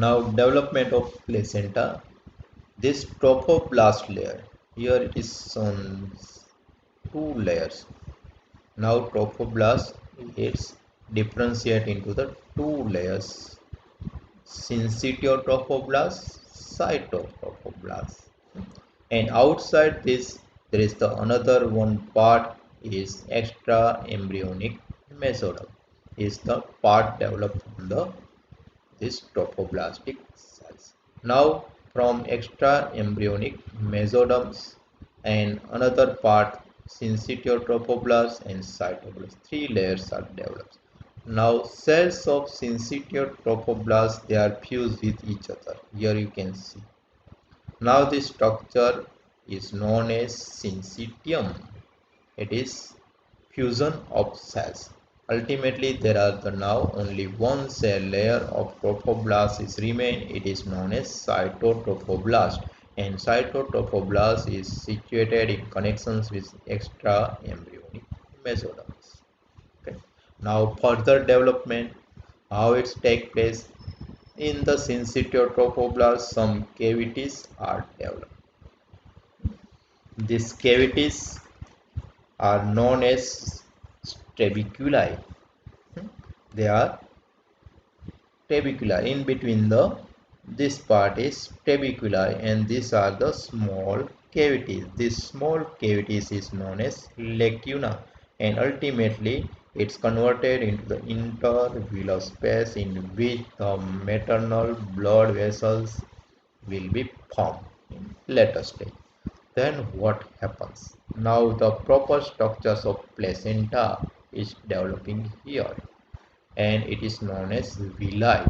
Now development of placenta. This trophoblast layer, here it is on two layers. Now trophoblast is differentiate into the two layers: syncytiotrophoblast, cytotrophoblast. And outside this there is the another one part is extra embryonic mesoderm, is the part developed from the this trophoblastic cells. Now from extra embryonic mesoderms and another part syncytiotrophoblast and cytoblast, three layers are developed. Now cells of syncytiotrophoblast, they are fused with each other. Here you can see. Now this structure is known as syncytium. It is fusion of cells. Ultimately, there are now only one cell layer of trophoblast is remain. It is known as cytotrophoblast, and cytotrophoblast is situated in connections with extra embryonic mesoderms. Okay. Now further development, how it take place in the syncytiotrophoblast. Some cavities are developed. These cavities are known as trabeculae. They are trabeculae. In between the this part is trabeculae, and these are the small cavities. This small cavities is known as lacuna, and ultimately it's converted into the intervillous space in which the maternal blood vessels will be formed in later stage. Then what happens? Now the proper structures of placenta is developing here, and it is known as villi.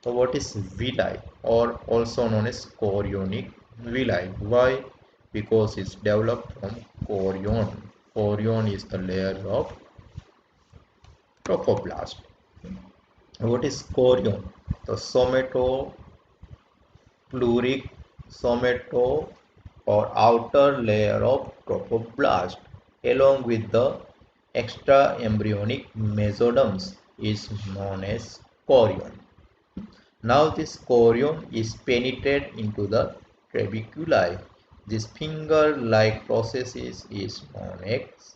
So what is villi, or also known as chorionic villi? Why? Because it's developed from chorion. Chorion is the layer of trophoblast. What is chorion? The somatopleuric somato or outer layer of trophoblast along with the extra embryonic mesoderms is known as chorion. Now this chorion is penetrated into the trabeculae. This finger-like process is known as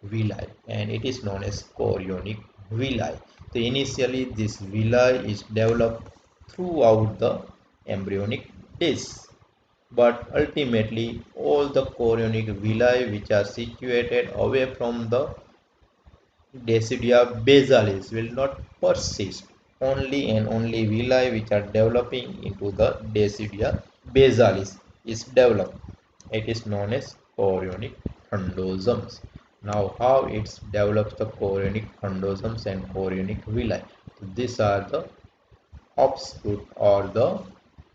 villi, and it is known as chorionic villi. So initially this villi is developed throughout the embryonic disc, but ultimately all the chorionic villi which are situated away from the decidia basalis will not persist. Only and only villi which are developing into the decidia basalis is developed. It is known as chorionic chondrosomes. Now how it develops the chorionic chondrosomes and chorionic villi? These are the offshoot or the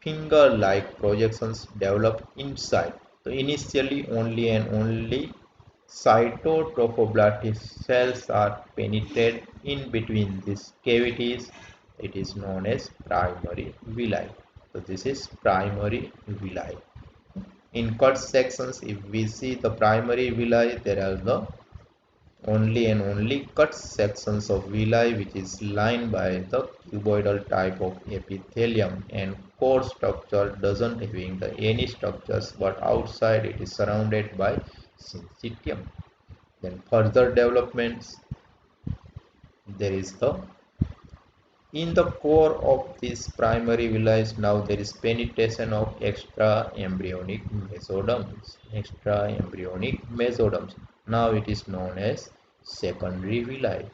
finger-like projections develop inside. So initially only and only cytotrophoblast cells are penetrated in between these cavities. It is known as primary villi. So this is primary villi. In cut sections, if we see the primary villi, there are the only and only cut sections of villi which is lined by the cuboidal type of epithelium, and core structure doesn't having the any structures, but outside it is surrounded by syncytium. Then further developments, there is the in the core of this primary villi. Now there is penetration of extra embryonic mesoderms. Extra embryonic mesoderms. Now it is known as secondary villi.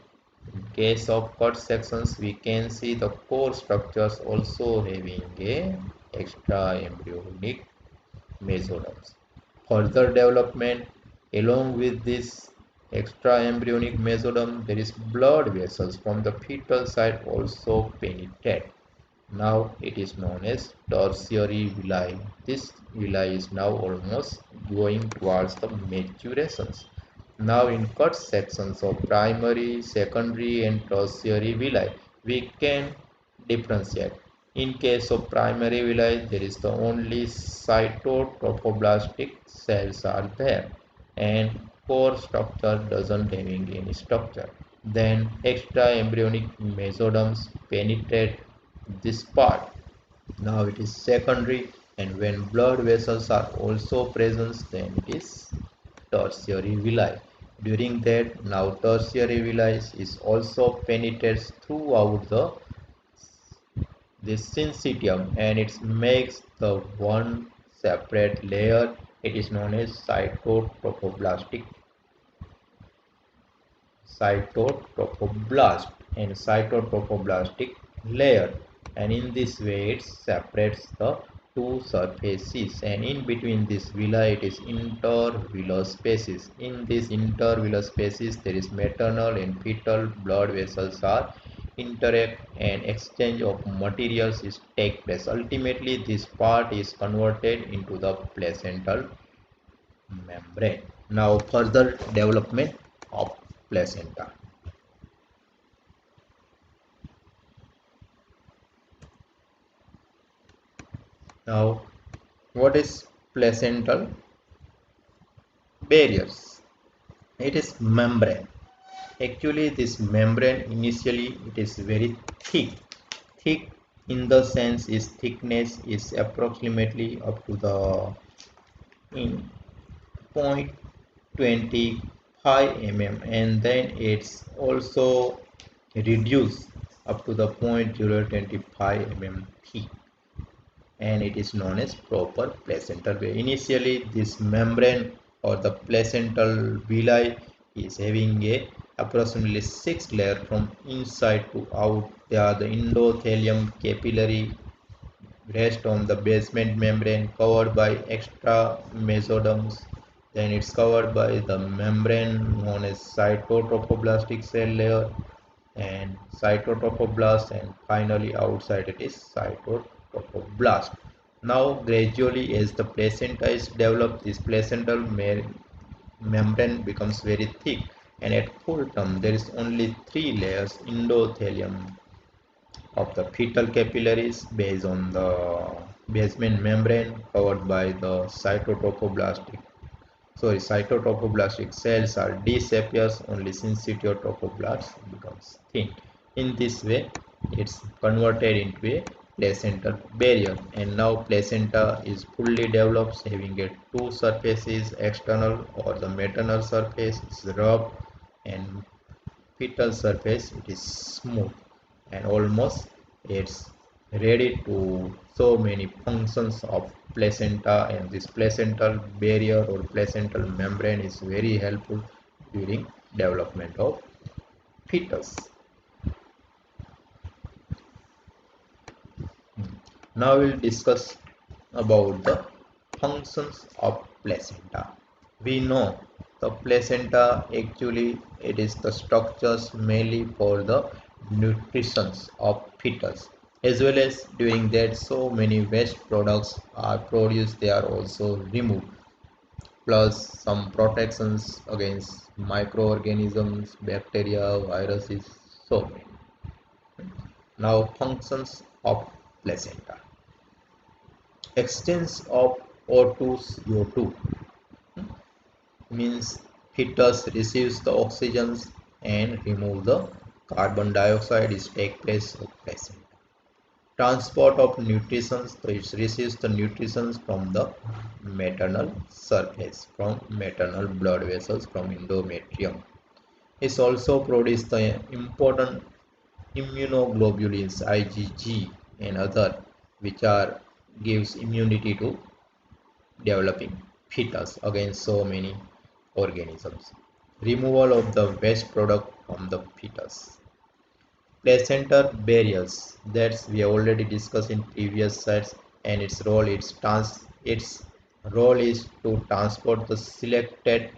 In case of cut sections, we can see the core structures also having a extra embryonic mesoderms. Further development, along with this extra embryonic mesoderm, there is blood vessels from the fetal side also penetrate. Now it is known as tertiary villi. This villi is now almost going towards the maturations. Now in cut sections of primary, secondary and tertiary villi, we can differentiate. In case of primary villi, there is the only cytotrophoblastic cells are there, and core structure doesn't having any structure. Then extra embryonic mesoderms penetrate this part. Now it is secondary, and when blood vessels are also present, then it is tertiary villi. During that, now tertiary villi is also penetrates throughout the syncytium, and it makes the one separate layer. It is known as cytotrophoblast and cytotropoblastic layer, and in this way it separates the two surfaces, and in between this villi it is intervillar spaces. In this intervillar spaces there is maternal and fetal blood vessels are interact, and exchange of materials is take place. Ultimately this part is converted into the placental membrane. Now further development of placenta. Now, what is placental barriers? It is membrane. Actually, this membrane initially it is very thick. Thick in the sense is thickness is approximately up to the in 0.25 mm, and then it's also reduced up to the 0.025 mm thick, and it is known as proper placental barrier. Initially, this membrane or the placental villi is having a approximately 6 layer from inside to out. They are the endothelium capillary rest on the basement membrane covered by extra mesoderms. Then it's covered by the membrane known as cytotropoblastic cell layer and cytotrophoblast, and finally outside it is cytotrophoblast. Now gradually as the placenta is developed, this placental membrane becomes very thick, and at full term there is only 3 layers endothelium of the fetal capillaries based on the basement membrane covered by the cytotropoblastic cells are disappears, only syncytiotrophoblasts becomes thin. In this way, it's converted into a placental barrier, and now placenta is fully developed, having a two surfaces, external or the maternal surface is rough, and fetal surface it is smooth, and almost it's ready to so many functions of placenta, and this placental barrier or placental membrane is very helpful during development of fetus. Now we'll discuss about the functions of placenta. We know the placenta actually it is the structures mainly for the nutrition of fetus, as well as during that so many waste products are produced, they are also removed, plus some protections against microorganisms, bacteria, viruses, so many. Now functions of placenta: exchange of O2 CO2 means fetus receives the oxygens and remove the carbon dioxide is take place of placenta. Transport of nutrition, so it receives the nutrition from the maternal surface, from maternal blood vessels, from endometrium. It also produces the important immunoglobulins IgG and other, which are gives immunity to developing fetus against so many organisms. Removal of the waste product from the fetus. Placenta barriers, that we have already discussed in previous slides, and its role is to transport the selected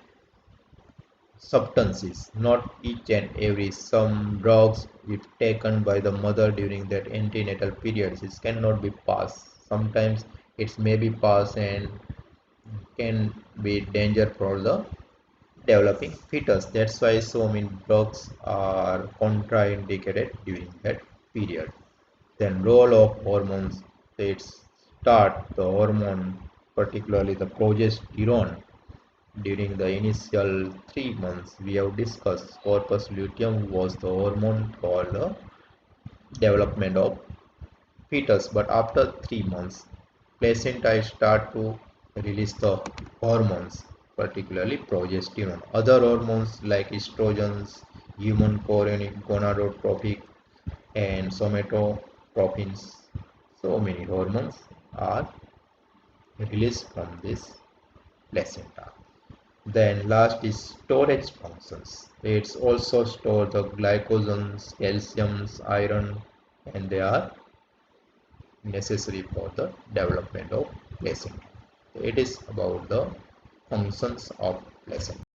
substances, not each and every. Some drugs if taken by the mother during that antenatal periods, it cannot be passed. Sometimes it may be passed and can be danger for the developing fetus. That's why so many drugs are contraindicated during that period. Then role of hormones. Let's start the hormone, particularly the progesterone. During the initial 3 months, we have discussed corpus luteum was the hormone for the development of fetus, but after 3 months, placenta start to release the hormones, particularly progesterone. Other hormones like estrogens, human chorionic gonadotropic, and somatotrophins. So many hormones are released from this placenta. Then last is storage functions. It's also store the glycogens, calciums, iron, and they are necessary for the development of placenta. It is about the functions of placenta.